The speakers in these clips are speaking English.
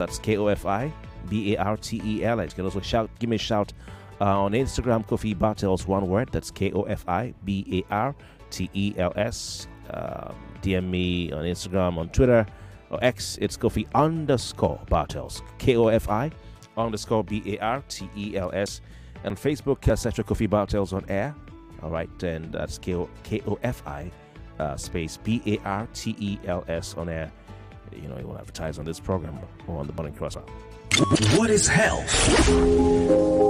That's Kofi Bartels. You can also give me a shout on Instagram, Kofi Bartels, one word. That's Kofi Bartels. DM me on Instagram, on Twitter, or X. It's Kofi_Bartels. Kofi _Bartels. And Facebook, search for Kofi Bartels on air. All right, and that's Kofi space Bartels on air. You know, you want to advertise on this program or on the Morning Crosser. What is health?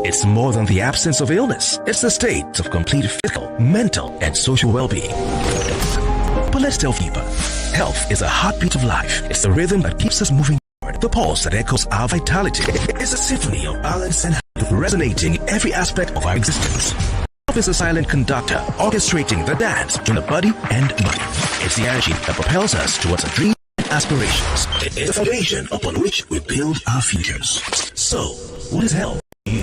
It's more than the absence of illness. It's the state of complete physical, mental, and social well-being. But let's delve deeper. Health is a heartbeat of life. It's the rhythm that keeps us moving forward. The pulse that echoes our vitality. It's a symphony of balance and health, resonating in every aspect of our existence. Health is a silent conductor, orchestrating the dance between the body and mind. It's the energy that propels us towards a dream and aspirations. It's the foundation upon which we build our futures. So, what is health for you?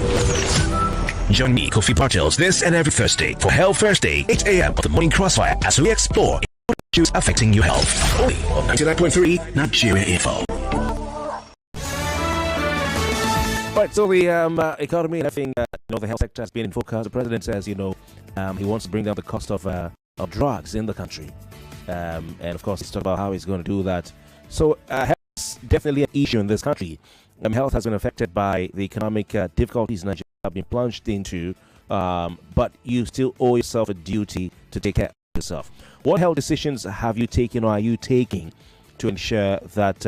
Join me, Kofi Bartels, this and every Thursday for Health Thursday, 8 a.m. on the Morning Crossfire as we explore issues affecting your health. Only on 99.3 Nigeria Info. Right, so the economy and everything, the health sector has been in focus. The president says, he wants to bring down the cost of drugs in the country. And of course, he's talking about how he's going to do that. So health is definitely an issue in this country. Health has been affected by the economic difficulties Nigeria have been plunged into, but you still owe yourself a duty to take care of yourself. What health decisions have you taken or are you taking to ensure that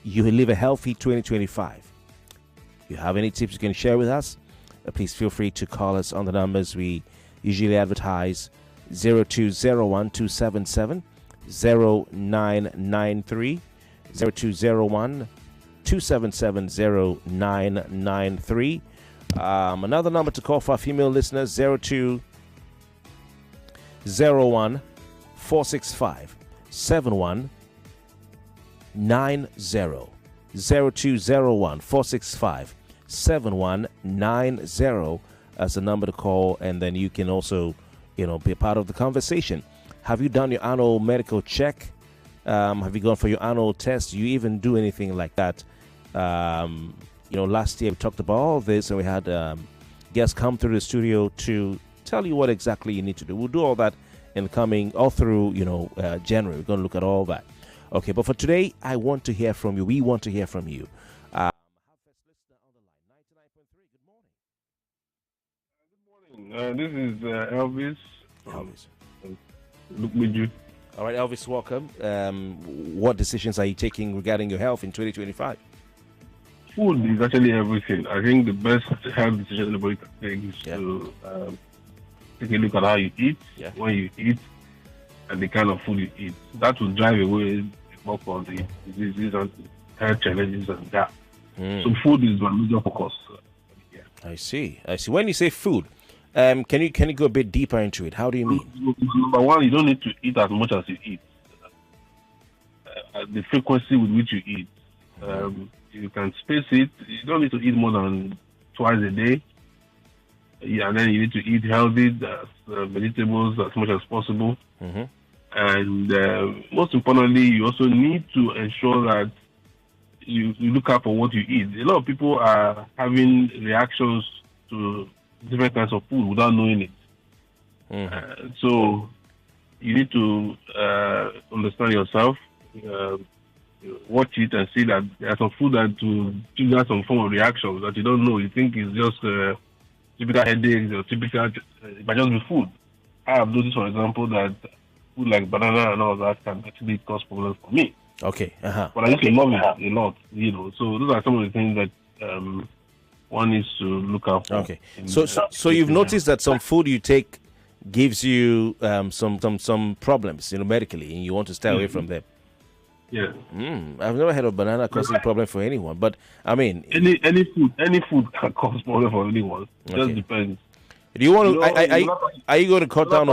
you will live a healthy 2025? You have any tips you can share with us? Please feel free to call us on the numbers we usually advertise: 0201 277 0993, 0201 277 0993. Another number to call for our female listeners: 0201 465 7190, 0201 465 7190 as the number to call, and then you can also be a part of the conversation. Have you done your annual medical check? Have you gone for your annual test? Do you even do anything like that? Last year we talked about all this, and we had guests come through the studio to tell you what exactly you need to do. We'll do all that in coming all through January. We're going to look at all that. Okay, but for today, I want to hear from you. We want to hear from you. This is Elvis. Elvis. Look with you. All right, Elvis, welcome. What decisions are you taking regarding your health in 2025? Food is actually everything. I think the best health decision anybody can take is to take a look at how you eat, when you eat, and the kind of food you eat. That will drive away the bulk of the diseases and health challenges and that. So food is my major focus. I see. When you say food, can you go a bit deeper into it? How do you mean? Number one, you don't need to eat as much as you eat. The frequency with which you eat. You can space it. You don't need to eat more than twice a day. And then you need to eat healthy, vegetables as much as possible. And most importantly, you also need to ensure that you look out for what you eat. A lot of people are having reactions to different kinds of food without knowing it. So you need to understand yourself, watch it, and see that there's some food that to trigger some form of reaction that you don't know. You think it's just typical headaches or typical, it might just be food. I have noticed, for example, that food like banana and all that can actually cause problems for me. Okay. But I used to love it a lot, So those are some of the things that one needs to look out for. Okay. So you've noticed that some food you take gives you some problems, medically, and you want to stay away from them. Yeah. I've never heard of banana causing a problem for anyone, but I mean, any food can cause problem for anyone. It just depends. Do you want to? Are you going to cut down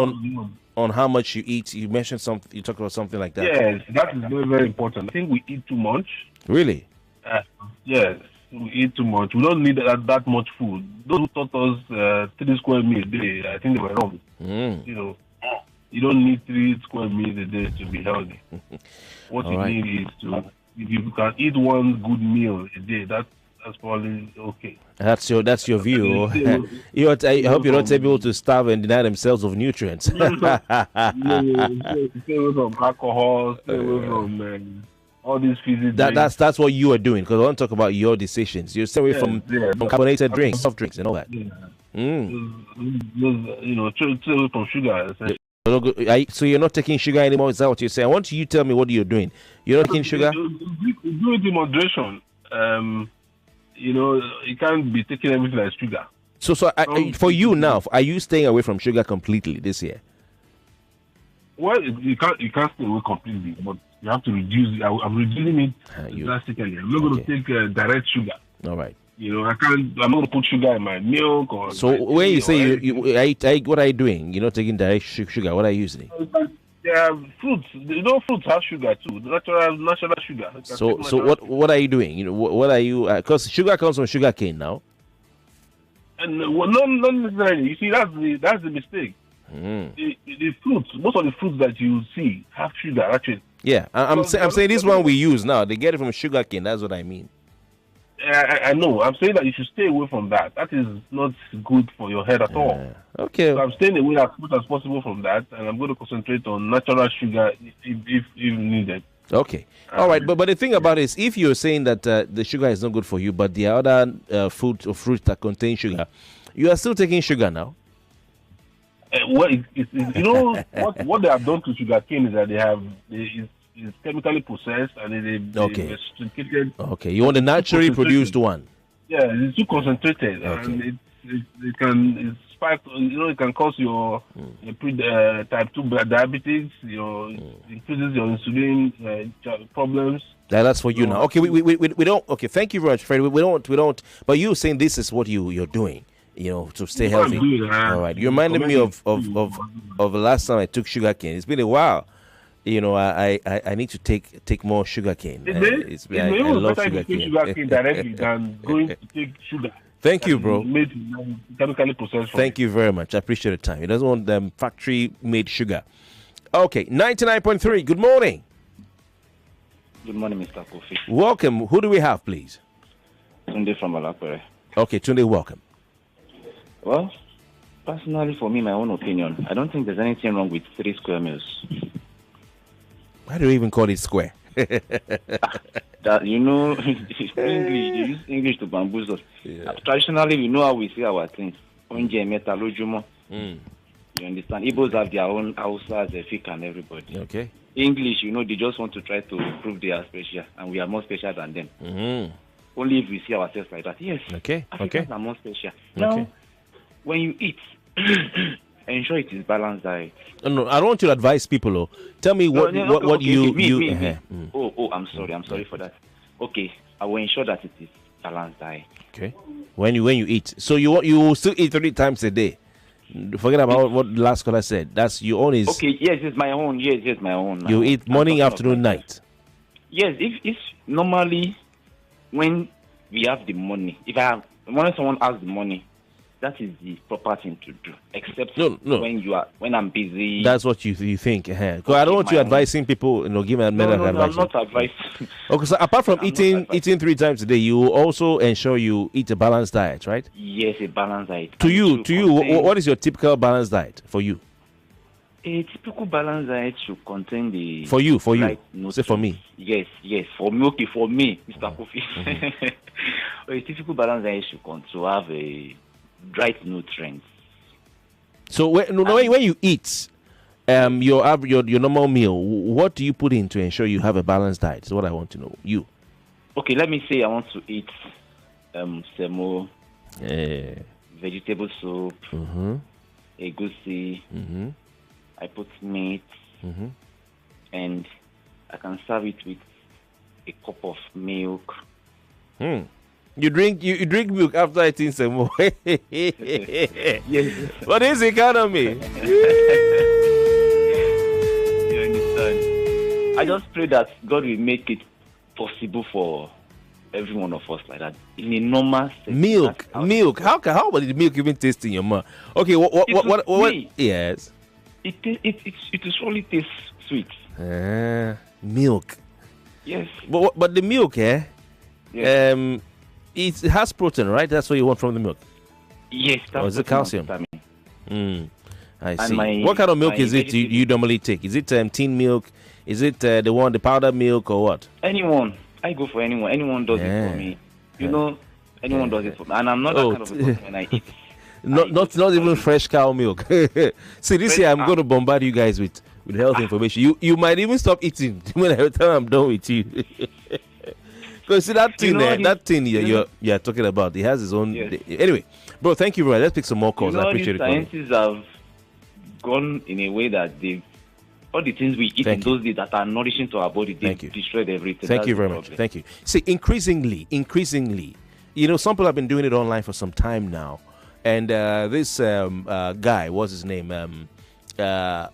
on how much you eat? You mentioned something. You talked about something like that. Yes, that is very, very important. I think we eat too much. Really? Yes, we eat too much. We don't need that much food. Those who taught us 3 square meals a day, I think they were wrong. You don't need 3 square meals a day to be healthy. What you need is to if you can eat one good meal a day, that's probably okay. That's your view. I hope you're not able to starve and deny themselves of nutrients. Stay away from alcohol. Stay away from all these fizzy drinks. That's what you are doing. Because I want to talk about your decisions. You stay away from carbonated drinks, soft drinks, and all that. Yeah. Stay away from sugar. So you're not taking sugar anymore? Is that what you're saying? I want you to tell me what you're doing. You're not taking sugar? Do it in moderation. You can't be taking everything as sugar. So for you now, are you staying away from sugar completely this year? Well, you can't stay away completely, but you have to reduce. I'm reducing it drastically. I'm not going to take direct sugar. All right. I'm not going to put sugar in my milk or. So when you say what are you doing? You're not taking direct sugar. What are you using? Fruits. Fruits have sugar too. Natural sugar. So what are you doing? What are you? Because sugar comes from sugar cane now. And not necessarily. You see, that's the mistake. The fruits, most of the fruits that you see have sugar actually. Yeah, I'm saying this one we use now. They get it from sugar cane. That's what I mean. I know. I'm saying that you should stay away from that. That is not good for your head at all. Okay. So I'm staying away as much as possible from that, and I'm going to concentrate on natural sugar if needed. Okay. All right. But the thing about it is, if you're saying that the sugar is not good for you, but the other fruits that contain sugar, you are still taking sugar now. Well, what they have done to sugar cane is that it's chemically processed and okay. Okay, you want the naturally produced one. Yeah, it's too concentrated, and it can spike. It can cause your type 2 diabetes. Increases your insulin problems. That's for you now. Okay, we don't. Okay, thank you very much, Fred. We don't. But you saying this is what you're doing. To stay healthy. All right. You reminded me of the last time I took sugar cane. It's been a while. I need to take more sugar cane. I love sugar cane. Directly than going to take sugar. Thank you, bro. Made chemically processed. Thank you very much. I appreciate the time. He doesn't want factory-made sugar. Okay, 99.3. Good morning. Good morning, Mr. Kofi. Welcome. Who do we have, please? Tunde from Alapere. Okay, Tunde, welcome. Well, personally, for me, my own opinion, I don't think there's anything wrong with 3 square meals. Why do you even call it square? English, they use English to bamboozle us. Yeah. Traditionally, we know how we say our things. You understand? Igbos have their own Hausa, Zefik, and everybody. Okay. English, they just want to try to prove they are special, and we are more special than them. Mm-hmm. Only if we see ourselves like that. Yes. Okay. Africans are more special. Now, when you eat, ensure it is balanced diet. No, I don't want you to advise people. Tell me what me. Oh, I'm sorry for that. Okay, I will ensure that it is balanced diet. Okay. When you eat, so you still eat 3 times a day. Forget about what the last caller said. That's your own. Is okay. Yes, it's my own. Yes, my own. You eat morning, afternoon, night. Yes, if normally when we have the money, when someone has the money, that is the proper thing to do. Except when I'm busy. That's what you think. Because I don't want you advising people, giving advice. I'm not advising. Okay, so apart from eating 3 times a day, you also ensure you eat a balanced diet, right? Yes, a balanced diet. To you, what is your typical balanced diet for you? A typical balanced diet should contain the for you. Say for me. Yes, for me. Okay, for me, Mr. Kofi. A typical balanced diet should have a right nutrients. So when you eat, your normal meal, what do you put in to ensure you have a balanced diet? That's what I want to know. You. Okay, let me say I want to eat semo, vegetable soup, egusi. I put meat, and I can serve it with a cup of milk. You drink milk after eating semo. Yes. What is economy? You understand? I just pray that God will make it possible for every one of us like that in a normal setting. Milk. How about the milk even taste in your mouth? Okay, what? Yes. It usually tastes sweet. Milk. Yes. But the milk, Yes. it has protein, right? That's what you want from the milk. Yes. Or is it calcium? I see. And what kind of milk is it vegetable- you normally take? Is it tin milk? Is it the powdered milk or what? Anyone. I go for anyone. Anyone does it for me. You know, anyone does it for me. And I'm not that kind of a person when I eat. Not even fresh cow milk. See, this year I'm going to bombard you guys with health information. You might even stop eating when I'm done with you. Because see that thing you're talking about, it has its own. Yes. Anyway, bro, thank you very much. Let's pick some more calls. I appreciate it. Scientists have gone in a way that all the things we eat in those days that are nourishing to our body, they've destroyed everything. Thank you very much. Thank you. See, increasingly, some people have been doing it online for some time now. And this guy, what's his name?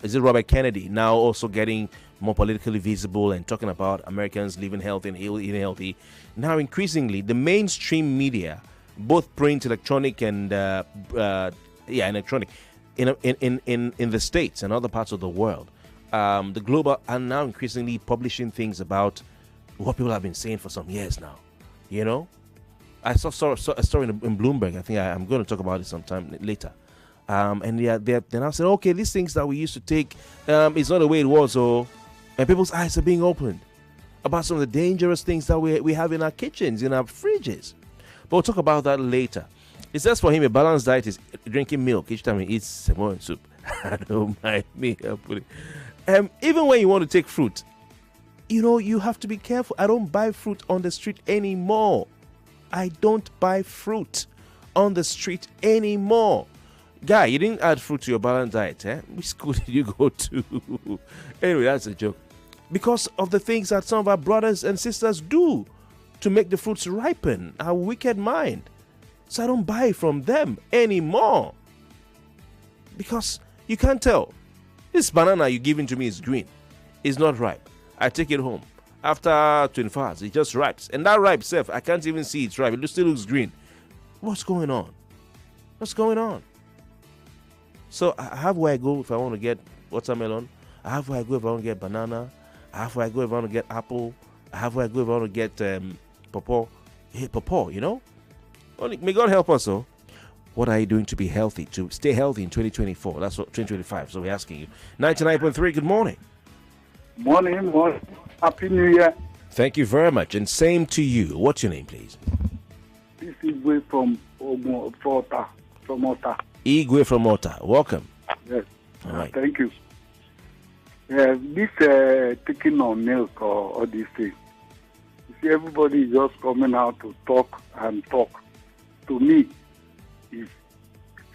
Is it Robert Kennedy? Now also getting more politically visible and talking about Americans living healthy and eating healthy. Now, increasingly, the mainstream media, both print, electronic, and electronic, in the States and other parts of the world, the global are now increasingly publishing things about what people have been saying for some years now. You know, I saw a story in Bloomberg. I think I'm going to talk about it sometime later. And they now said, okay, these things that we used to take, it's not the way it was. And people's eyes are being opened about some of the dangerous things that we have in our kitchens, in our fridges. But we'll talk about that later. It says for him, a balanced diet is drinking milk each time he eats samoan soup. I don't mind me. Even when you want to take fruit, you have to be careful. I don't buy fruit on the street anymore. I don't buy fruit on the street anymore. Guy, you didn't add fruit to your balanced diet, eh? Which school did you go to? Anyway, that's a joke. Because of the things that some of our brothers and sisters do to make the fruits ripen, our wicked mind. So I don't buy from them anymore. Because you can't tell. This banana you're giving to me is green. It's not ripe. I take it home. After 24 hours, it just ripes. And that ripe self, I can't even see it's ripe. It still looks green. What's going on? What's going on? So I have where I go if I want to get watermelon. I have where I go if I want to get banana. I have where I go if I want to get apple. I have where I go if I want to get pawpaw. Hey, pawpaw, May God help us, What are you doing to be healthy, to stay healthy in 2024? That's what 2025. So we're asking you. 99.3, good morning. Morning. Happy New Year. Thank you very much. And same to you. What's your name, please? This is Igwe from Ota. Igwe from Ota. Welcome. Yes. All right. Thank you. This taking on milk or all these things. You see, everybody is just coming out to talk and talk. To me, the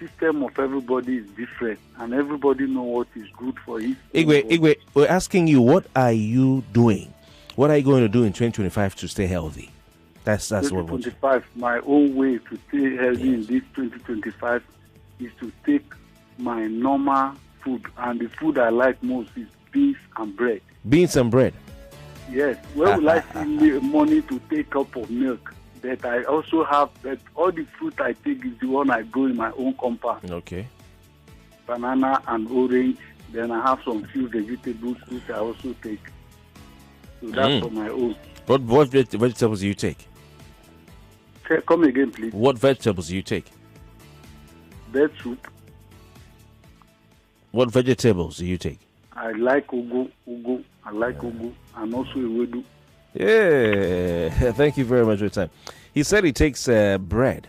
system of everybody is different, and everybody know what is good for it. Igwe, we're asking you, what are you doing? What are you going to do in 2025 to stay healthy? That's what 2025. My own way to stay healthy in this 2025 is to take my normal food, and the food I like most is beans and bread. Beans and bread. Yes. Where will I see money to take up of milk? That I also have that all the fruit I take is the one I grow in my own compound. Okay. Banana and orange. Then I have some few vegetables which I also take. So that's for my own. What vegetables do you take? Come again, please. What vegetables do you take? Bed soup. What vegetables do you take? I like ugu. I like ugu and also ewedu. Yeah, thank you very much for your time. He said he takes bread.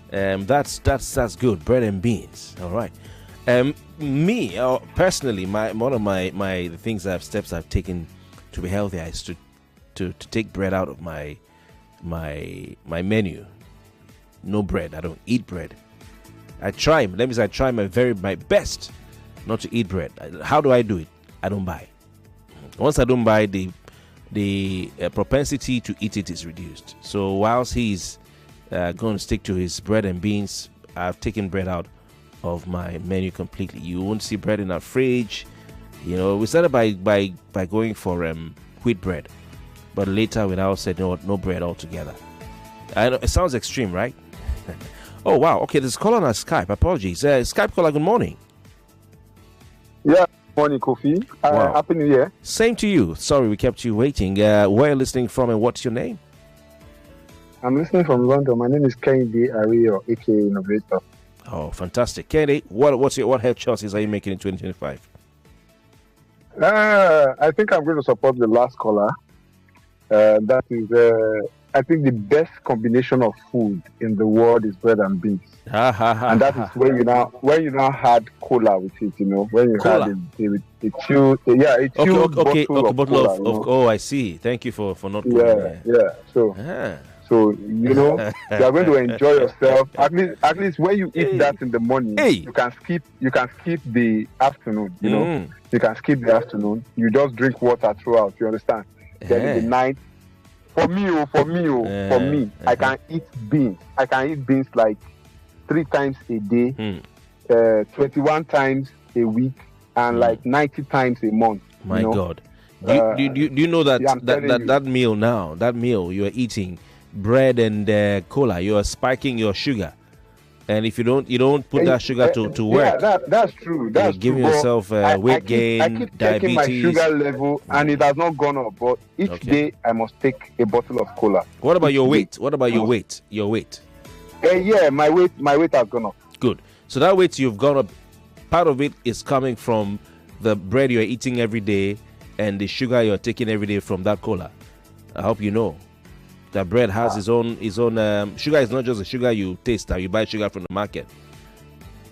That's good. Bread and beans. All right. Me personally, one of my steps I've taken to be healthy is to take bread out of my menu. No bread. I don't eat bread. I try my best not to eat bread. How do I do it? I don't buy. Once I don't buy, the propensity to eat it is reduced. So whilst he's going to stick to his bread and beans, I've taken bread out of my menu completely. You won't see bread in our fridge. We started by going for wheat bread, but later we now said no bread altogether. I know it sounds extreme, right? Oh wow. Okay, there's a call on our Skype. Apologies. Skype caller. Good morning. Yeah. Morning, Kofi. Wow. Happy New Year. Same to you. Sorry we kept you waiting. Where are you listening from and what's your name? I'm listening from London. My name is Kehinde Ario, aka Innovator. Oh, fantastic. Kehinde, what health choices are you making in 2025? I think I'm going to support the last caller. That is, I think the best combination of food in the world is bread and beans. And that is when you now had cola with it, when you cola. had a chilled bottle of cola. Oh, I see. Thank you for not putting So you are going to enjoy yourself. At least when you eat that in the morning, you can skip the afternoon. You can skip the afternoon. You just drink water throughout. You understand? Then in the night, for me, I can eat beans. I can eat beans like 3 times a day, 21 times a week, and like 90 times a month. My God, do you know that meal you are eating bread and cola, you are spiking your sugar, and if you don't put that sugar to work, that's true. That's you're giving yourself weight gain, I keep diabetes. Checking my sugar level, and it has not gone up. But each day I must take a bottle of cola. What about your weight? What about your weight? Your weight? My weight has gone up. Good. So that weight you've gone up, part of it is coming from the bread you're eating every day and the sugar you're taking every day from that cola. I hope you know that bread has its own sugar. Is not just the sugar you taste. You buy sugar from the market.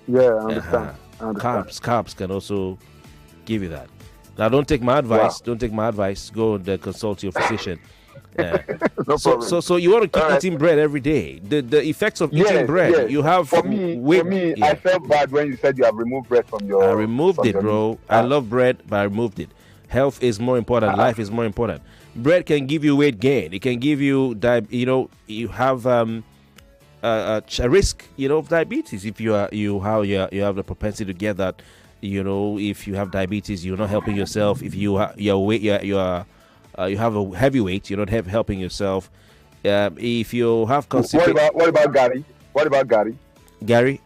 Yeah, I understand. Carbs can also give you that. Now, don't take my advice. Don't take my advice. Go and consult your physician. No problem. So you want to keep eating bread every day. The effects of eating bread you have for me. I felt bad when you said you have removed bread from your. I removed it, bro. I love bread, but I removed it. Health is more important. Life is more important. Bread can give you weight gain. It can give you you have a risk of diabetes if you have the propensity to get that. If you have diabetes, you're not helping yourself. If you have a heavy weight, you're not helping yourself. If you have constipation, what about Gary? Gary,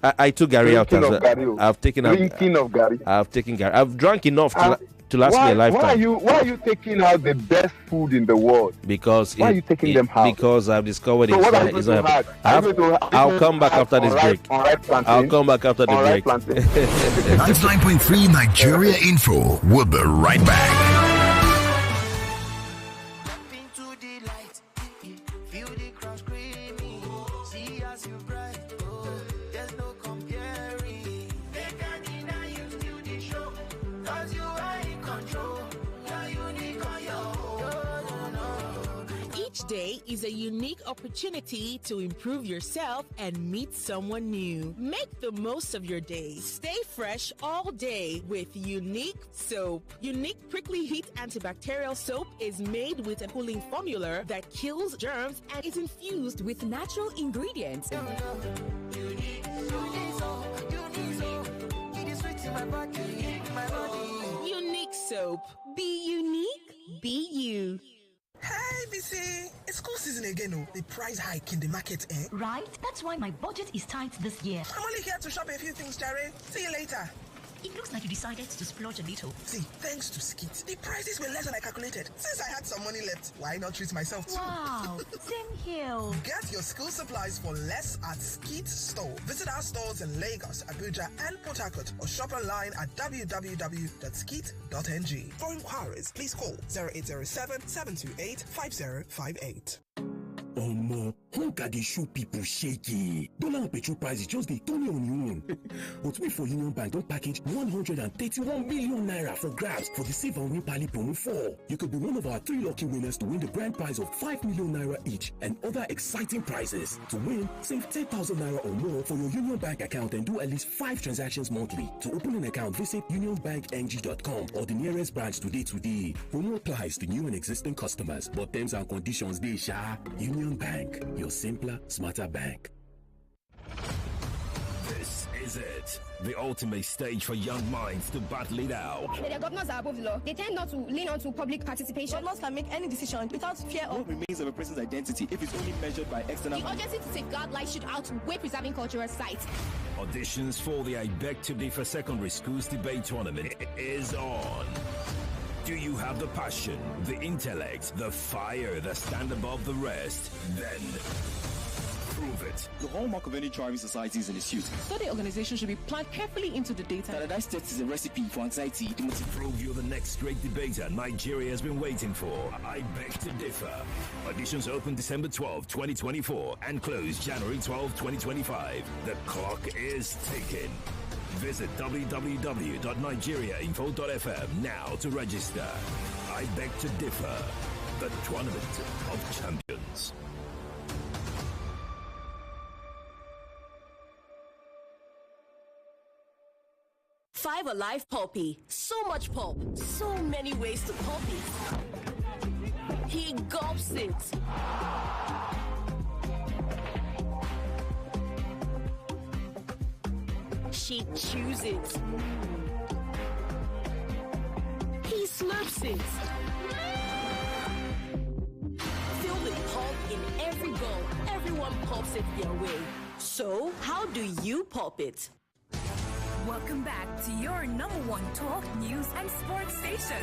I took Gary out as well. I've taken Gary. I've drunk enough to last me a lifetime. Why are you taking out the best food in the world? Because why are you taking them out? Because I've discovered it's not. I'll come back after this break. I'll come back after the break. 99.3 Nigeria Info. We'll be right back. Each day is a unique opportunity to improve yourself and meet someone new. Make the most of your day. Stay fresh all day with Unique Soap. Unique Prickly Heat Antibacterial Soap is made with a cooling formula that kills germs and is infused with natural ingredients. Unique Soap. Be unique. Be you. Hey, BC! It's school season again, The price hike in the market, eh? Right? That's why my budget is tight this year. I'm only here to shop a few things, Jerry. See you later. It looks like you decided to splurge a little. See, thanks to Skit, the prices were less than I calculated. Since I had some money left, why not treat myself too? Wow, same here. Get your school supplies for less at Skit Store. Visit our stores in Lagos, Abuja, and Port Harcourt, or shop online at www.skit.ng. For inquiries, please call 0807 728 5058. Omo, hunger dey show people shaky. Dollar and petrol prices just dey turn on your own. But we for Union Bank don package 131 million naira for grabs for the Save and Win Pali promo 4. You could be one of our 3 lucky winners to win the grand prize of 5 million naira each and other exciting prizes. To win, save 10,000 naira or more for your Union Bank account and do at least 5 transactions monthly. To open an account, visit unionbankng.com or the nearest branch today. Promo applies to new and existing customers, but terms and conditions dey sha. Union Bank, your simpler, smarter bank. This is it? The ultimate stage for young minds to battle it out. The governors are above the law. They tend not to lean on to public participation. Governors can make any decision without fear of what remains of a person's identity if it's only measured by external. The urgency to safeguard life should outweigh preserving cultural sites. Auditions for the I Beg to Differ Secondary Schools Debate Tournament is on. Do you have the passion, the intellect, the fire that stand above the rest? Then prove it. The hallmark of any thriving society is in its youth. So the organization should be planned carefully into the data. Standardized tests is a recipe for anxiety. Prove you're the next great debater Nigeria has been waiting for. I Beg to Differ. Auditions open December 12, 2024 and close January 12, 2025. The clock is ticking. Visit www.nigeriainfo.fm now to register. I Beg to Differ. The Tournament of Champions. 5 Alive Poppy. So much pulp. So many ways to pulp it. He gulps it. She chews it. He slurps it. Feel the pulp in every bowl. Everyone pulps it their way. So, how do you pulp it? Welcome back to your number one talk, news, and sports station.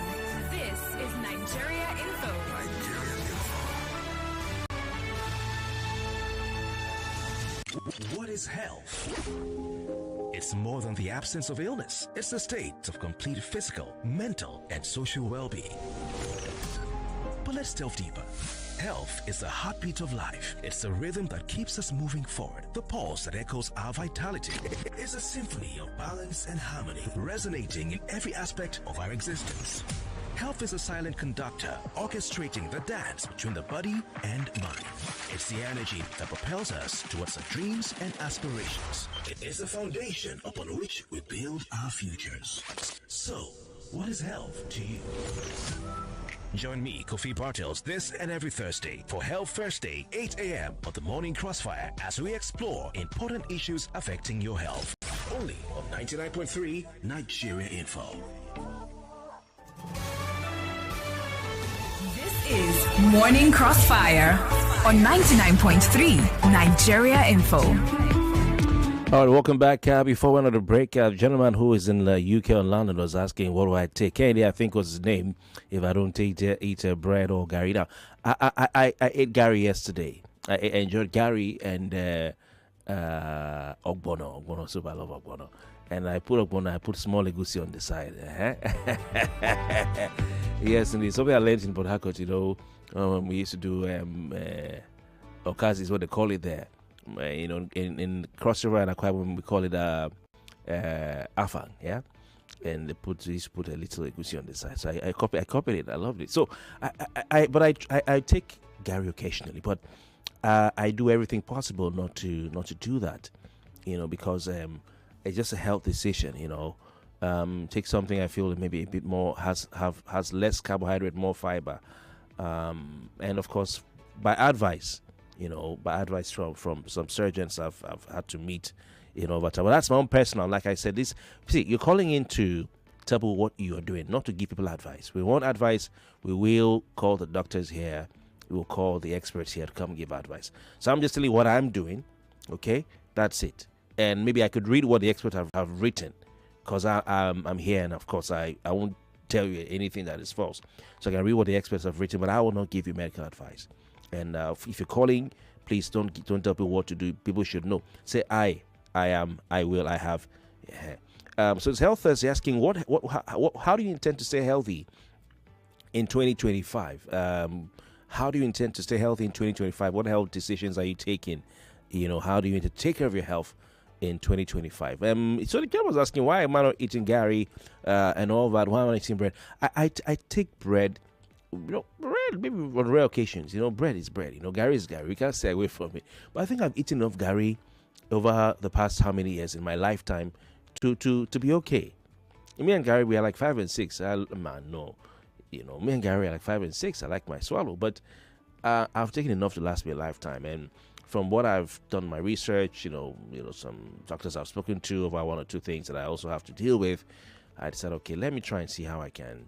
This is Nigeria Info. What is health? It's more than the absence of illness. It's the state of complete physical, mental, and social well-being. But let's delve deeper. Health is the heartbeat of life. It's the rhythm that keeps us moving forward. The pulse that echoes our vitality. It's a symphony of balance and harmony, resonating in every aspect of our existence. Health is a silent conductor, orchestrating the dance between the body and mind. It's the energy that propels us towards our dreams and aspirations. It is the foundation upon which we build our futures. So, what is health to you? Join me, Kofi Bartels, this and every Thursday for Health Thursday, 8 a.m. on the Morning Crossfire as we explore important issues affecting your health. Only on 99.3 Nigeria Info. This is Morning Crossfire on 99.3 Nigeria Info. All right, welcome back. Before we went on the break, the gentleman who is in the UK or London was asking, what do I take? Kennedy, I think was his name, if I don't eat bread or Gary. Now, I ate Gary yesterday. I enjoyed Gary and ogbono. Ogbono soup, I love ogbono. And I put ogbono, I put small egusi on the side. Yes, indeed. Something I learned in Port Harcourt, we used to do okazi is what they call it there. In Cross River and Akwa Ibom, we call it afang, yeah. And they used to put a little egusi on the side. So I copied it. I loved it. So I take Gary occasionally, but I do everything possible not to do that, because it's just a health decision. Take something I feel maybe a bit more has less carbohydrate, more fiber, and of course by advice from some surgeons I've had to meet over time. But that's my own personal. Like I said, you're calling in to tell people what you are doing, not to give people advice. We want advice. We will call the doctors here. We will call the experts here to come give advice. So I'm just telling you what I'm doing. Okay, that's it. And maybe I could read what the experts have written, because I'm here, and of course I won't tell you anything that is false. So I can read what the experts have written, but I will not give you medical advice. And if you're calling, please don't tell people what to do. People should know. Say I am, I will, I have. Yeah. So it's Health Thursday asking how do you intend to stay healthy in 2025? How do you intend to stay healthy in 2025? What health decisions are you taking? How do you need to take care of your health in 2025? So the guy was asking, why am I not eating Gary and all that? Why am I not eating bread? I take bread. Bread maybe on rare occasions. Bread is bread. Gary is Gary. We can't stay away from it. But I think I've eaten enough Gary over the past how many years in my lifetime to be okay. Me and Gary, we are like 5 and 6. Me and Gary are like 5 and 6. I like my swallow, but I've taken enough to last me a lifetime. And from what I've done my research, some doctors I've spoken to about one or two things that I also have to deal with, I decided, okay, let me try and see how I can,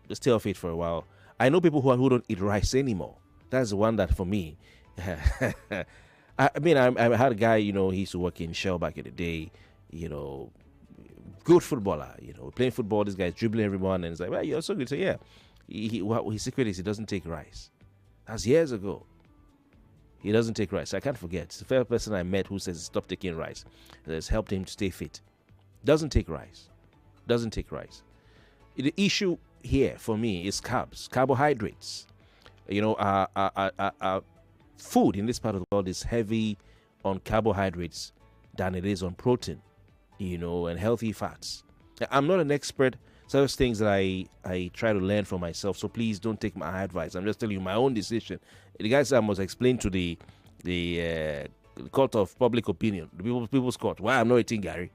just stay off it for a while. I know people who don't eat rice anymore. That's the one that for me, I had a guy, he used to work in Shell back in the day, good footballer, playing football, this guy's dribbling everyone, and it's like, well, you're so good. So yeah, his secret is he doesn't take rice. That's years ago. He doesn't take rice. I can't forget. It's the first person I met who says stop taking rice. That's helped him to stay fit. Doesn't take rice. Doesn't take rice. The issue here for me is carbs, carbohydrates. Our food in this part of the world is heavy on carbohydrates than it is on protein, and healthy fats. I'm not an expert. So those things that I try to learn for myself. So please don't take my advice. I'm just telling you my own decision. The guys I must explain to the court of public opinion, the people's court, why I'm not eating Gary.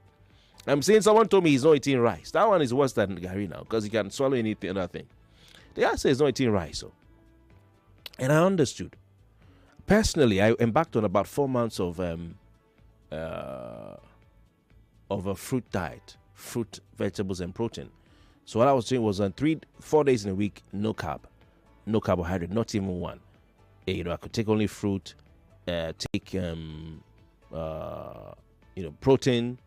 I'm saying someone told me he's not eating rice. That one is worse than Gary now because he can swallow anything, other thing. The guy says he's not eating rice. So. And I understood. Personally, I embarked on about 4 months of a fruit diet, fruit, vegetables, and protein. So what I was doing was on 4 days in a week, no carb, no carbohydrate, not even one. I could take only fruit, take protein,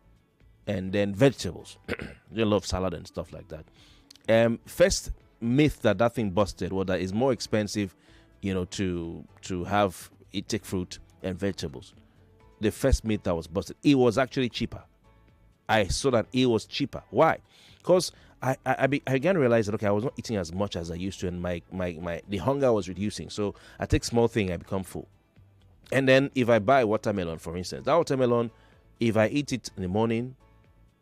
and then vegetables. I love salad and stuff like that. First myth that thing busted was that it's more expensive, to take fruit and vegetables. The first myth that was busted, it was actually cheaper. I saw that it was cheaper. Why? Because I began to realize that, okay, I was not eating as much as I used to, and the hunger was reducing. So I take small thing, I become full. And then if I buy watermelon, for instance, that watermelon, if I eat it in the morning,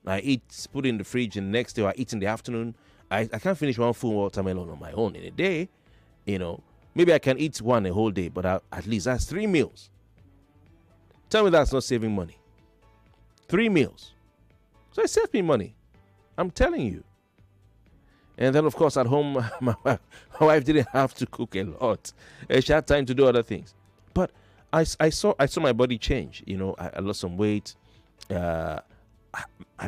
put it in the fridge, and the next day I eat in the afternoon, I can't finish one full watermelon on my own in a day. Maybe I can eat one a whole day, but at least that's 3 meals. Tell me that's not saving money. 3 meals. So it saves me money. I'm telling you. And then, of course, at home, my wife didn't have to cook a lot. She had time to do other things. But I saw my body change. I lost some weight. I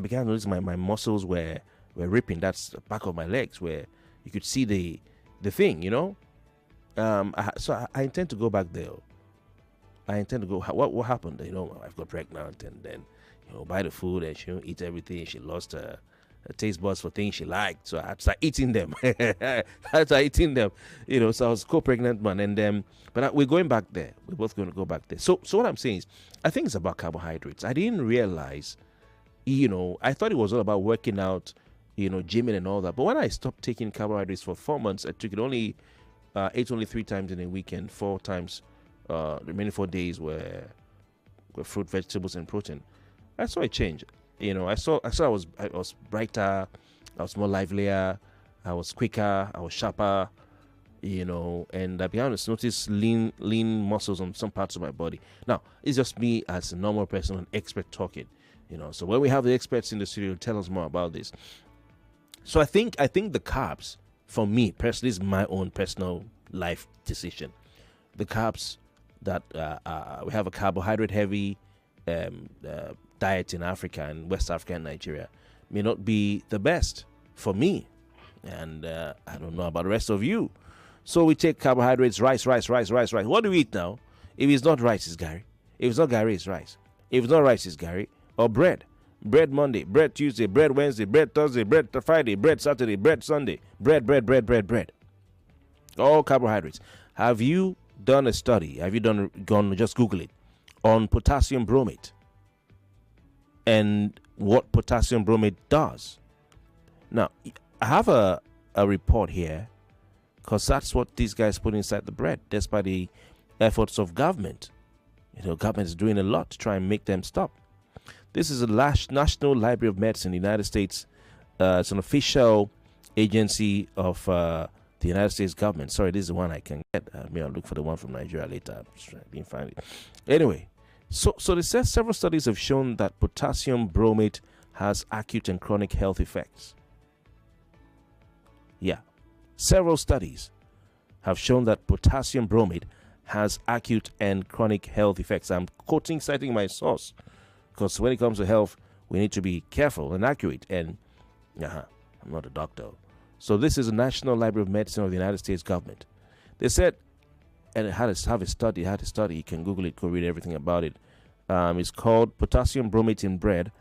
began to notice my muscles were ripping. That's the back of my legs where you could see the thing, So I intend to go back there. I intend to go. What happened? My wife got pregnant, and then buy the food, and she don't eat everything. She lost her taste buds for things she liked, so I had to start eating them. So I was co-pregnant, man, and then but we're going back there. We're both going to go back there. So what I'm saying is, I think it's about carbohydrates. I didn't realize, I thought it was all about working out, gymming and all that. But when I stopped taking carbohydrates for 4 months, I took it ate only 3 times in a week, and 4 times, the remaining 4 days were fruit, vegetables, and protein. I saw a change. I saw I was brighter, I was more livelier, I was quicker, I was sharper, and I began to notice lean muscles on some parts of my body. Now, it's just me as a normal person, an expert talking, So when we have the experts in the studio, tell us more about this. So I think the carbs, for me personally, is my own personal life decision. The carbs that we have a carbohydrate heavy diet in Africa and West Africa and Nigeria may not be the best for me, and I don't know about the rest of you. So we take carbohydrates, rice. What do we eat now? If it's not rice, it's Gary. If it's not Gary, it's rice. If it's not rice, it's Gary. Or bread Monday, bread Tuesday, bread Wednesday, bread Thursday, bread Friday, bread Saturday, bread Sunday, bread. All carbohydrates. Have you done a study? Have you gone just Google it on potassium bromate and what potassium bromate does? Now, I have a report here, because that's what these guys put inside the bread, despite the efforts of government. Government is doing a lot to try and make them stop. This is the National Library of Medicine in the United States. It's an official agency of the United States government. Sorry, this is the one I can get. I'll look for the one from Nigeria later. I didn't find it. Anyway, so they said several studies have shown that potassium bromate has acute and chronic health effects. Yeah. Several studies have shown that potassium bromate has acute and chronic health effects. I'm citing my source, because when it comes to health, we need to be careful and accurate. And I'm not a doctor. So this is the National Library of Medicine of the United States government. They said, and it had to have a study. You can Google it, go read everything about it. It's called Potassium Bromate in Bread,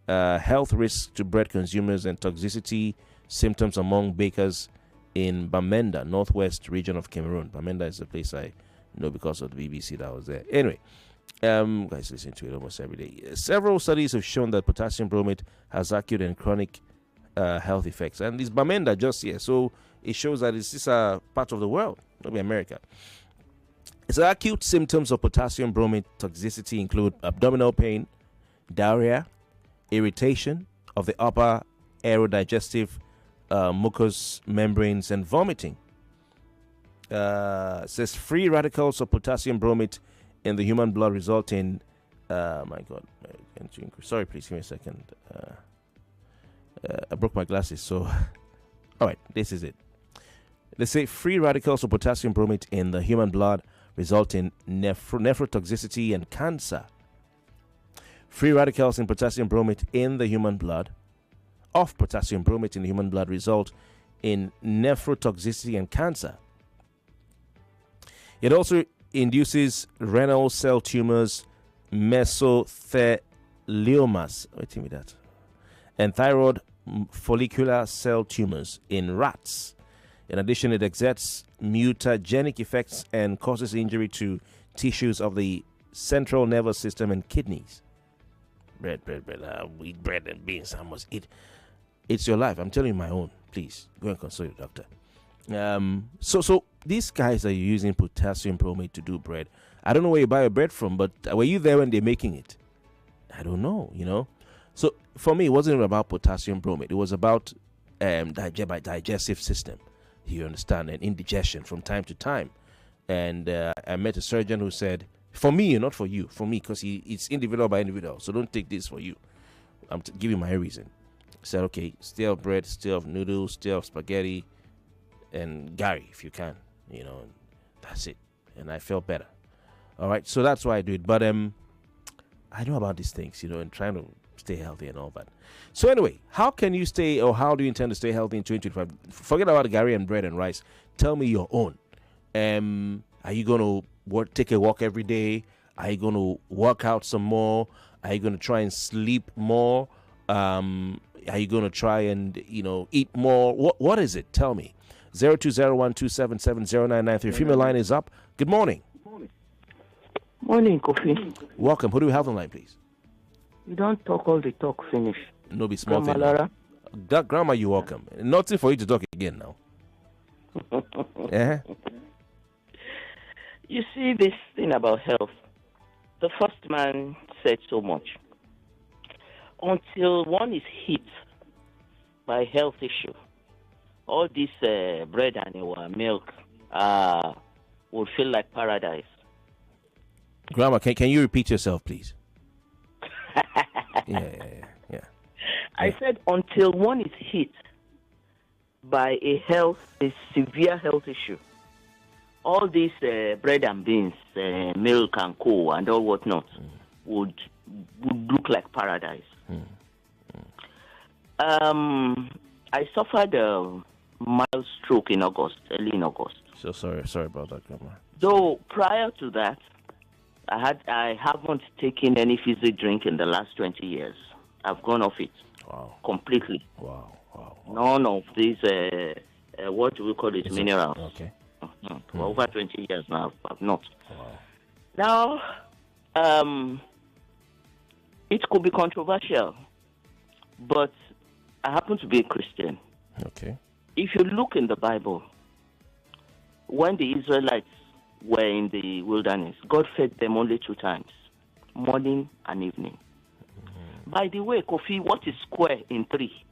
Health Risks to Bread Consumers and Toxicity Symptoms Among Bakers in Bamenda, northwest region of Cameroon. Bamenda is a place I know because of the BBC that was there. Anyway, guys listen to it almost every day. Several studies have shown that potassium bromate has acute and chronic health effects. And this Bamenda just here, so it shows that it's a part of the world, not America. So acute symptoms of potassium bromate toxicity include abdominal pain, diarrhea, irritation of the upper aerodigestive mucous membranes, and vomiting. Says free radicals of potassium bromate in the human blood result in my God, sorry, please give me a second. I broke my glasses, so all right, this is it. They say free radicals of potassium bromate in the human blood result in nephrotoxicity and cancer. Free radicals in potassium bromate in the human blood result in nephrotoxicity and cancer. It also induces renal cell tumors, mesotheliomas, and thyroid follicular cell tumors in rats. In addition, it exerts mutagenic effects and causes injury to tissues of the central nervous system and kidneys. Bread. We eat bread and beans. I must eat. It's your life. I'm telling you my own. Please go and consult your doctor. So these guys are using potassium bromate to do bread. I don't know where you buy your bread from, but were you there when they're making it? I don't know. So for me, it wasn't about potassium bromate. It was about digestive system. You understand, and indigestion from time to time. And I met a surgeon who said, for me, not for you, for me, because it's individual by individual. So don't take this for you. I'm giving my reason. He said, okay, stay off bread, stay off noodles, stay off spaghetti, and Gary, if you can, and that's it. And I felt better. All right, so that's why I do it. But I know about these things, and trying to stay healthy and all that. So anyway, how can you stay, or how do you intend to stay healthy in 2025? Forget about the Gary and bread and rice. Tell me your own. Are you going to take a walk every day? Are you going to work out some more? Are you going to try and sleep more? Are you going to try and eat more? What is it? Tell me. 0201277099. Female line is up. Good morning. Morning, Kofi. Welcome. Who do we have on line, please? You don't talk all the talk finish. No, be small Grandma thing. Lara. Grandma, you're welcome. Nothing for you to talk again now. You see this thing about health. The first man said so much. Until one is hit by health issue, all this bread and milk will feel like paradise. Grandma, can you repeat yourself, please? Yeah. I said until one is hit by a severe health issue, all these bread and beans, milk and coal and all whatnot would look like paradise. I suffered a mild stroke in early in August. So sorry about that, Grandma. Though prior to that, I haven't taken any fizzy drink in the last 20 years. I've gone off it. Wow. Completely. Wow. None of these, what do we call it, minerals. Okay. For over 20 years now, I've not. Wow. Now, it could be controversial, but I happen to be a Christian. Okay. If you look in the Bible, when the Israelites were in the wilderness, God fed them only 2 times, morning and evening. By the way, Kofi, what is square in 3?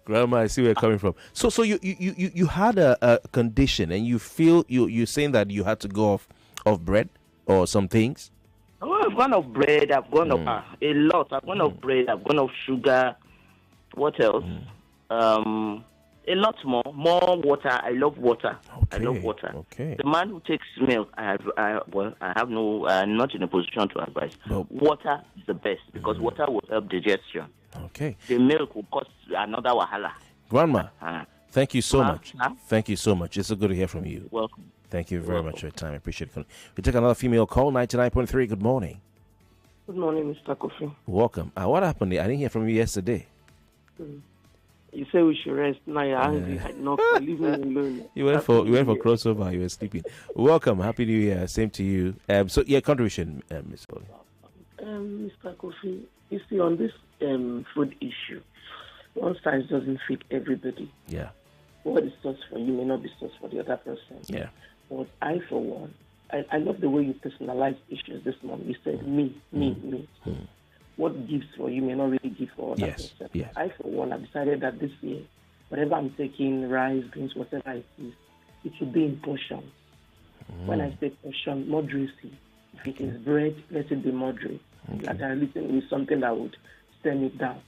Grandma, I see where you're coming from. So you had a condition, and you feel you're saying that you had to go off bread or some things? Oh, I've gone off bread. I've gone off a lot. I've gone off bread. I've gone off sugar. What else? A lot more water. I love water. Okay. I love water. Okay. The man who takes milk, I'm not in a position to advise. But water is the best because water will help digestion. Okay. The milk will cause another wahala. Grandma, thank you so much. Huh? Thank you so much. It's so good to hear from you. Welcome. Thank you very much for your time. I appreciate it. We take another female call, 99.3. Good morning. Good morning, Mr. Kofi. Welcome. What happened? I didn't hear from you yesterday. You say we should rest. Now you're angry. No, leave me alone. You went for crossover. You were sleeping. Welcome. Happy New Year. Same to you. So yeah, contribution, Miss Holly. Mr. Kofi, you see on this food issue, one size doesn't fit everybody. Yeah. What is sauce for you may not be sauce for the other person. Yeah. But I, for one, I love the way you personalize issues this morning. You said me. What gives for you may not really give for other person. Yes. I, for one, have decided that this year, whatever I'm taking, rice, beans, whatever it is, it should be in portions. When I say portion, moderacy. If it is bread, let it be moderate. Like I listen with something that would stem it down.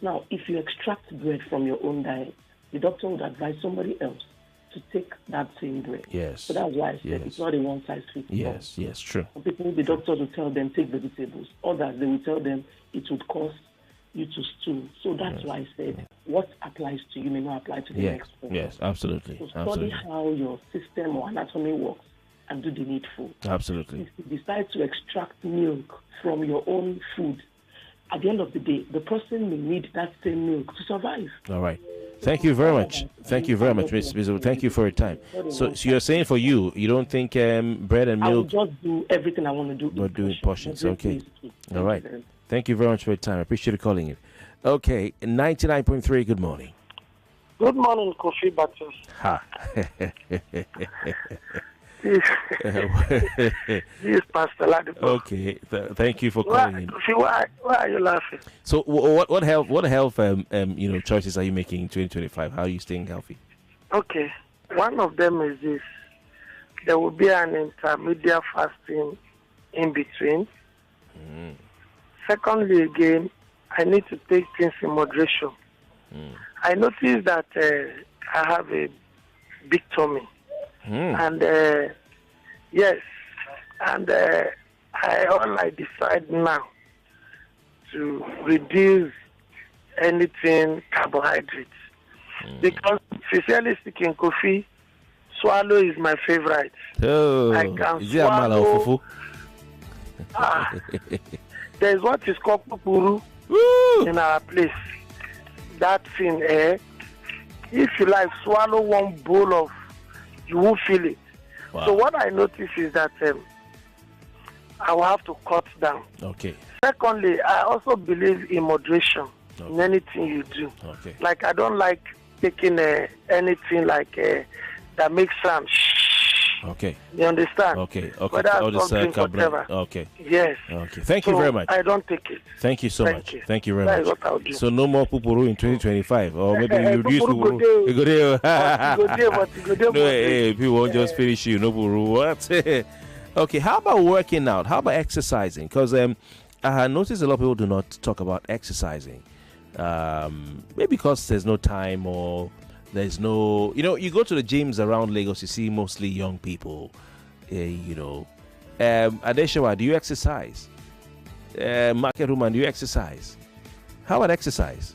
Now, if you extract bread from your own diet, the doctor would advise somebody else to take that same bread. Yes. So that's why I said it's not a one-size-fits-all. Yes, true. Some people, the doctors will tell them, take vegetables. Others, they will tell them it would cause you to stew. So that's why I said what applies to you may not apply to the next person. Yes, absolutely. So study how your system or anatomy works and do the needful. Absolutely. If you decide to extract milk from your own food, at the end of the day, the person may need that same milk to survive. All right. Thank you very much. Thank you very much, Ms. Bizzle. Thank you for your time. So you're saying for you don't think bread and milk... I will just do everything I want to do. But do in portions. Okay. All right. Thank you very much for your time. I appreciate you calling in. Okay. 99.3, good morning. Good morning, Kofi Bartels. Ha. This is Pastor Ladipo. Okay, thank you for calling in. Why are you laughing? So, what health choices are you making in 2025? How are you staying healthy? Okay, one of them is this: there will be an intermediate fasting in between. Secondly, again, I need to take things in moderation. I noticed that I have a big tummy. And yes, and I decide now to reduce anything carbohydrates because, sincerely speaking, coffee swallow is my favorite. Oh, I can is it swallow. There's what is called pupuru in our place. That thing, if you like, swallow one bowl of. You won't feel it. Wow. So what I notice is that I will have to cut down. Okay. Secondly, I also believe in moderation in anything you do. Okay. Like I don't like taking anything like that makes sound. Okay. You understand? Okay. Whether all this whatever. Okay. Yes. Okay. Thank you very much. I don't take it. Thank you so much. Thank you very much. What I'll do. So no more pupuru in 2025, or maybe you reduce pupuru. No, people won't just finish you. No pupuru. What? Okay. How about working out? How about exercising? Because I noticed a lot of people do not talk about exercising. Maybe because there's no time or. There's no, you go to the gyms around Lagos, you see mostly young people, Adeshawa, do you exercise? Market woman, do you exercise? How about exercise?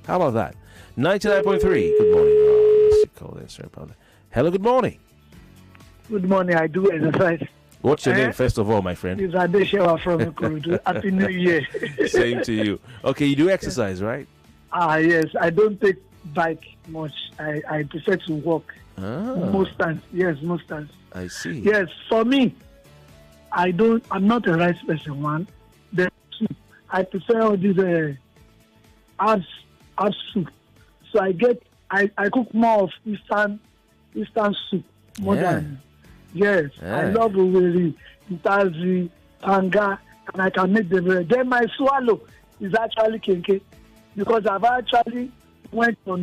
How about that? 99.3, good morning. Let's call this. Hello, good morning. Good morning, I do exercise. What's your name, first of all, my friend? It's Adeshawa from Ikorodu. Happy New Year. Same to you. Okay, you do exercise, right? Yes, I don't take bike much. I prefer to walk most times. Yes, most times. I see. Yes, for me, I'm not a rice person. One, then two, I prefer all these herbs soup. So I cook more of Eastern soup more than. Yes, I love Uweri, Itazi, Panga, and I can make them. Then my swallow is actually kenke because I've actually went on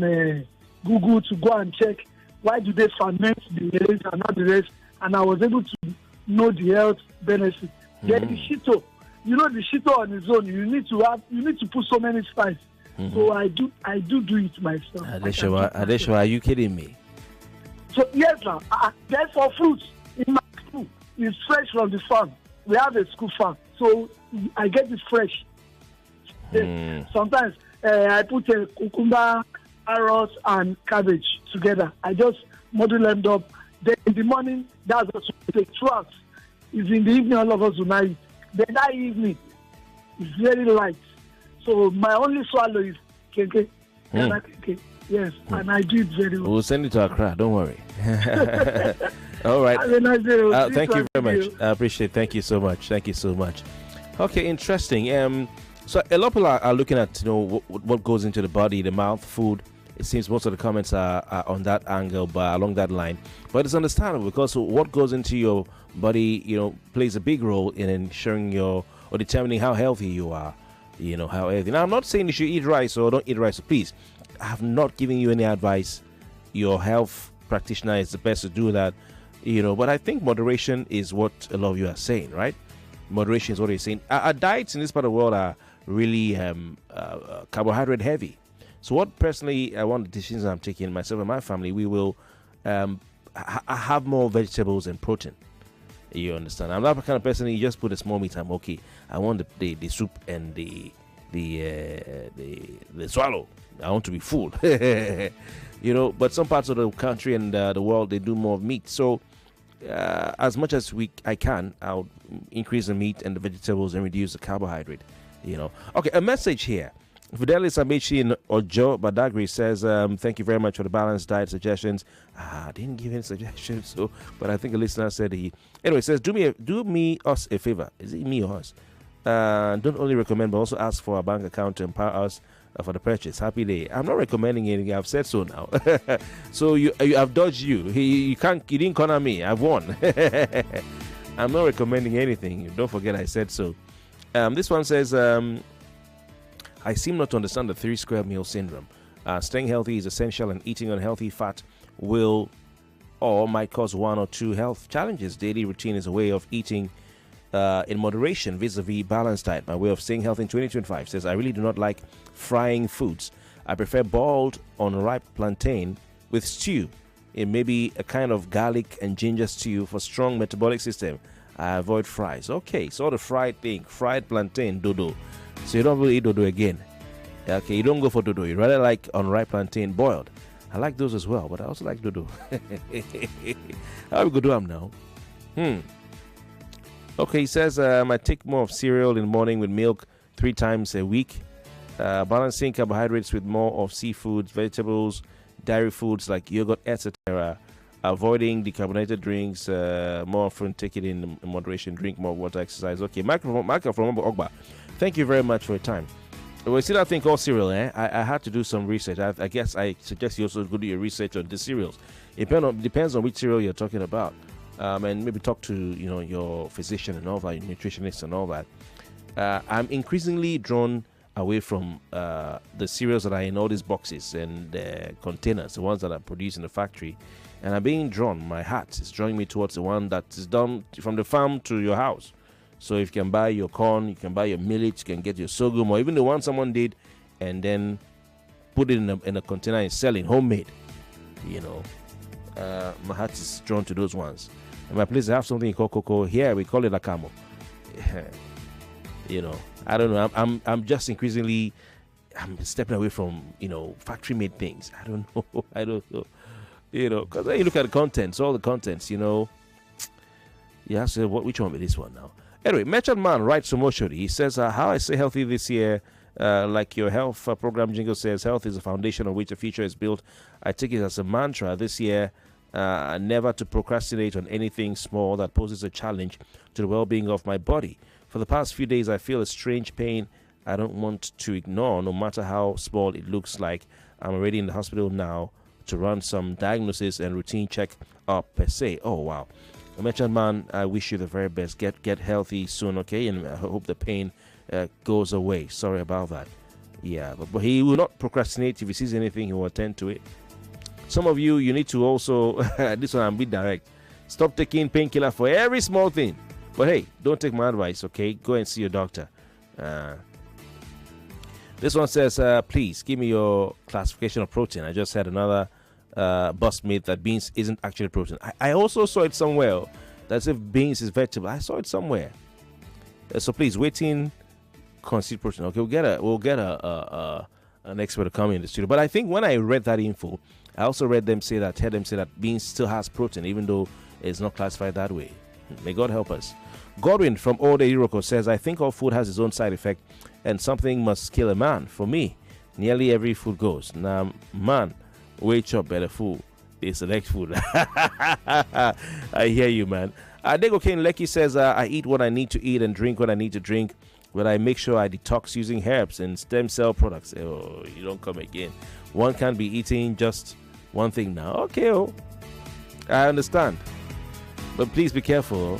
Google to go and check why do they ferment the rice and not the rest, and I was able to know the health benefits. Then the shito, the shito on its own, you need to put so many spices, So I do it myself. Adesha, are you kidding me? So yes, now. Then for fruits in my school, it's fresh from the farm. We have a school farm, so I get it fresh. Sometimes I put a cucumber, carrots, and cabbage together. I just muddle them up. Then in the morning, that's what we take. Throughout, it's in the evening, all of us will not eat. Then that evening, it's very light. So my only swallow is keke. Yes, and I do it very well. We'll send it to Accra, don't worry. All right. Thank you very much. I appreciate it. Thank you so much. Okay, interesting. So a lot of people are looking at what goes into the body, the mouth, food. It seems most of the comments are on that angle, but along that line. But it's understandable because what goes into your body, plays a big role in ensuring or determining how healthy you are. How healthy. Now, I'm not saying you should eat rice or don't eat rice. So please, I have not given you any advice. Your health practitioner is the best to do that. But I think moderation is what a lot of you are saying, right? Moderation is what you're saying. Our diets in this part of the world are really carbohydrate heavy. So what personally, one of the decisions I'm taking, myself and my family, we will have more vegetables and protein. You understand? I'm not the kind of person you just put a small meat. I'm okay. I want the soup and the swallow. I want to be full. But some parts of the country and the world, they do more meat. So as much as I can, I'll increase the meat and the vegetables and reduce the carbohydrate. Okay, a message here. Fidelis Amici in Ojo Badagry says, thank you very much for the balanced diet suggestions. I didn't give any suggestions, but I think a listener said says, do me us a favor. Is it me or us? Don't only recommend, but also ask for a bank account to empower us for the purchase. Happy day. I'm not recommending anything. I've said so now. So I've dodged you. You didn't corner me. I've won. I'm not recommending anything. Don't forget I said so. This one says, I seem not to understand the 3 square meal syndrome. Staying healthy is essential, and eating unhealthy fat will or might cause 1 or 2 health challenges. Daily routine is a way of eating in moderation vis-a-vis balanced diet. My way of staying healthy in 2025 says, I really do not like frying foods. I prefer boiled unripe plantain with stew. It may be a kind of garlic and ginger stew for strong metabolic system. I avoid fries. Okay, so the fried thing, fried plantain, dodo. So you don't really eat dodo again. Okay, you don't go for dodo. You rather like unripe plantain boiled. I like those as well, but I also like dodo. How we go do them now? Okay, he says, I take more of cereal in the morning with milk 3 times a week. Balancing carbohydrates with more of seafoods, vegetables, dairy foods like yogurt, etc. Avoiding decarbonated drinks, more often take it in moderation, drink more water, exercise. Okay, Michael from Ogba, thank you very much for your time. Well, see that thing called cereal, I had to do some research. I guess I suggest you also go do your research on the cereals. It depends on which cereal you're talking about. And maybe talk to your physician and all that, your nutritionist and all that. I'm increasingly drawn away from the cereals that are in all these boxes and containers, the ones that are produced in the factory. And I'm being drawn, my heart is drawing me towards the one that is done from the farm to your house. So if you can buy your corn, you can buy your millet, you can get your sorghum, or even the one someone did and then put it in a container and sell it homemade. My heart is drawn to those ones. In my place, I have something called cocoa. Here, we call it akamo. I don't know. I'm just increasingly, I'm stepping away from, factory-made things. I don't know. Because when you look at the contents, all the contents, you have to say, which one is this one now? Anyway, Merchant Man writes emotionally. He says, how I stay healthy this year, like your health program jingle says, health is the foundation on which the future is built. I take it as a mantra this year, never to procrastinate on anything small that poses a challenge to the well-being of my body. For the past few days, I feel a strange pain I don't want to ignore, no matter how small it looks like. I'm already in the hospital now to run some diagnosis and routine check up per se. Oh, wow. Merchant Man, I wish you the very best. Get healthy soon, okay? And I hope the pain goes away. Sorry about that. Yeah, but he will not procrastinate. If he sees anything, he will attend to it. Some of you need to also, this one I'm being direct, stop taking painkiller for every small thing. But hey, don't take my advice, okay? Go and see your doctor. This one says, please give me your classification of protein. I just had another bust mate that beans isn't actually protein. I also saw it somewhere. That's if beans is vegetable. I saw it somewhere. So please, waiting, consider protein. Okay, we'll get an expert to come in the studio. But I think when I read that info, I also heard them say that beans still has protein, even though it's not classified that way. May God help us. Godwin from All Day Iroko says, I think all food has its own side effect, and something must kill a man. For me, nearly every food goes. Now, man, wait up better food. They select food. I hear you, man. Adego Kane Lecky says, I eat what I need to eat and drink what I need to drink, but I make sure I detox using herbs and stem cell products. Oh, you don't come again. One can't be eating just one thing now. Okay, I understand. But please be careful,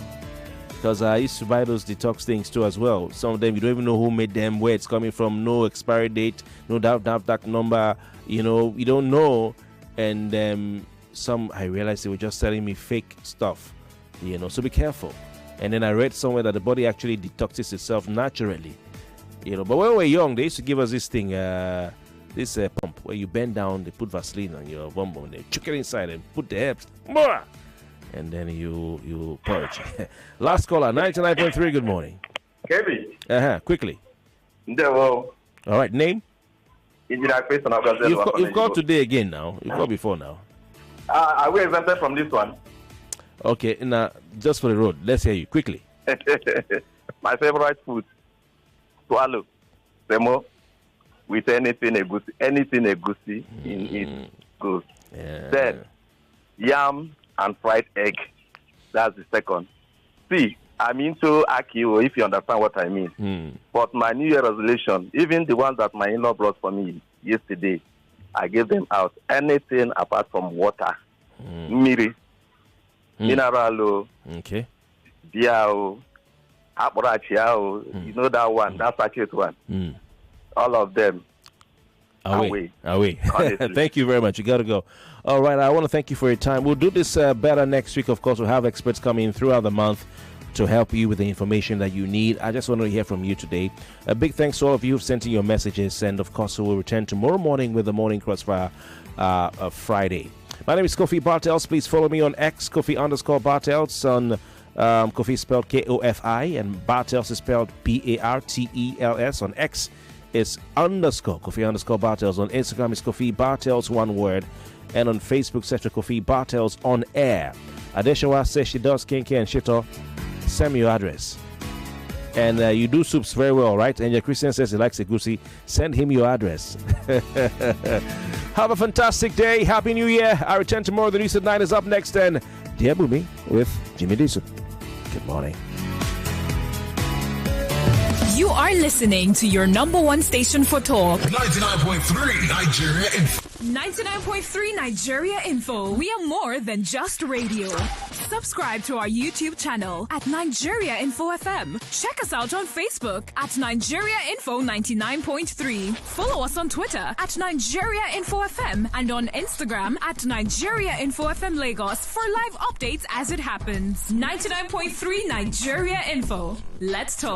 because I used to buy those detox things too as well. Some of them, you don't even know who made them, where it's coming from, no expiry date, no that number, you don't know. And some, I realized they were just selling me fake stuff, so be careful. And then I read somewhere that the body actually detoxes itself naturally, But when we were young, they used to give us this thing, this pump, where you bend down, they put Vaseline on your bum bum, they chuck it inside and put the herbs, and then you purge. Last caller, 99.3, good morning. Kevin. Quickly. All right, name? You've called today again now. You called before now. Are we exempted from this one? Okay, now, just for the road, let's hear you. Quickly. My favorite food, swallow, semo, with anything egusi in it goes. Yeah. Then, yam and fried egg. That's the second. See, I'm into Akio, if you understand what I mean. But my New Year resolution, even the ones that my in-law brought for me yesterday, I gave them out. Anything apart from water, miri, mineral, okay, biao, apurachiao, you know that one, that sachet one. All of them. Away. Thank you very much. You got to go. All right. I want to thank you for your time. We'll do this better next week. Of course, we'll have experts coming throughout the month to help you with the information that you need. I just want to hear from you today. A big thanks to all of you who've sent in your messages. And of course, we'll return tomorrow morning with the Morning Crossfire Friday. My name is Kofi Bartels. Please follow me on X, Kofi_Bartels. On Kofi spelled Kofi, and Bartels is spelled Bartels. On X, it's Kofi_Bartels. On Instagram, it's Kofi Bartels, one word. And on Facebook, search for Kofi Bartels on air. Adeshawa says she does kinky and shito. Send me your address. And you do soups very well, right? And your Christian says he likes egusi. Send him your address. Have a fantastic day. Happy New Year. I return tomorrow. The news at 9 is up next. And Dear Bumi with Jimmy Disu. Good morning. You are listening to your number one station for talk. 99.3 Nigeria Info. 99.3 Nigeria Info. We are more than just radio. Subscribe to our YouTube channel at Nigeria Info FM. Check us out on Facebook at Nigeria Info 99.3. Follow us on Twitter at Nigeria Info FM and on Instagram at Nigeria Info FM Lagos for live updates as it happens. 99.3 Nigeria Info. Let's talk.